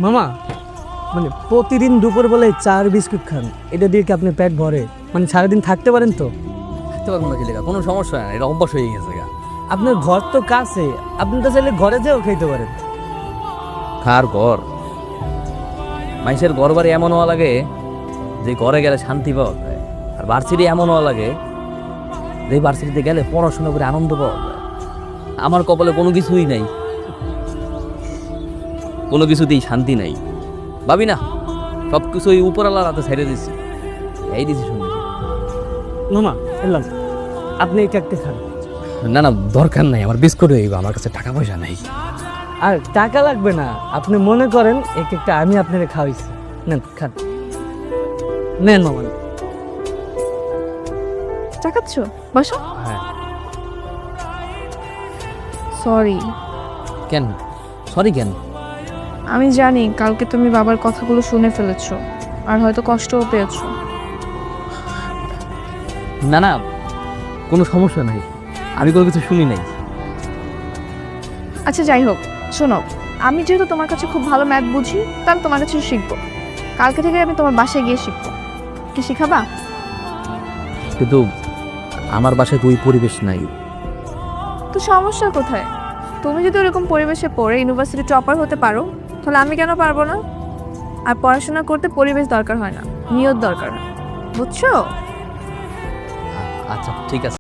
মামা, মানে প্রতিদিন দুপুরবেলায় চার বিস্কুট খান, এটা দিয়ে কি আপনি পেট ভরে? মানে সারাদিন থাকতে পারেন তো? থাকতে পারবো না কি লেখা, কোনো সমস্যা না, এটা অভ্যাস হয়ে গেছে গা। আপনার ঘর তো কাছে, আপনি তো চাইলে ঘরে যেও খেতে পারেন। কার ঘর? মানুষের ঘর বাড়ি এমন হওয়া লাগে যে ঘরে গেলে শান্তি পাওয়া যায়, আর ভার্সিটি এমন হওয়া লাগে যে ভার্সিটিতে গেলে পড়াশোনা করে আনন্দ পাওয়া যায়। আমার কপালে কোনো কিছুই নাই, কোনো কিছুতেই শান্তি নাই। ভাবি না, সব কিছু ওই উপরওয়ালার হাতে ছেড়ে দিছি, এই ডিসিশন নিয়েছি। মামা এলাম, আপনি এই কেকটা খান। না না, দরকার নাই, আমার বিস্কুট হয়ে আমার কাছে টাকা পয়সা নাই। আর টাকা লাগবে না, আপনি মনে করেন এই কেকটা আমি আপনাকে খাওয়াইছি, নেন খান। নেন মামা। চা খাচ্ছ? বসো। হ্যাঁ। সরি। কেন সরি কেন? আমি জানি কালকে তুমি বাবার কথাগুলো শুনে ফেলেছো, আর হয়তো কষ্টও পেয়েছো। না না, কোনো সমস্যা নাই, আমি কোনো কিছু শুনি নাই। আচ্ছা যাই হোক, শোনো, আমি যেহেতু তোমার কাছে খুব ভালো ম্যাথ বুঝি, তা আমি তোমার কাছে শিখবো। কালকে থেকে আমি তোমার বাসায় গিয়ে শিখবো। কি শিখাবা? কিন্তু আমার বাসায় তো ওই পরিবেশ নাই। তো সমস্যা কোথায়? তুমি যদি ওরকম পরিবেশে পড়ে ইউনিভার্সিটি টপার হতে পারো, তাহলে আমি কেন পারবো না? আর পড়াশোনা করতে পরিবেশ দরকার হয় না, নিয়ত দরকার হয়, বুঝছো? আচ্ছা ঠিক আছে।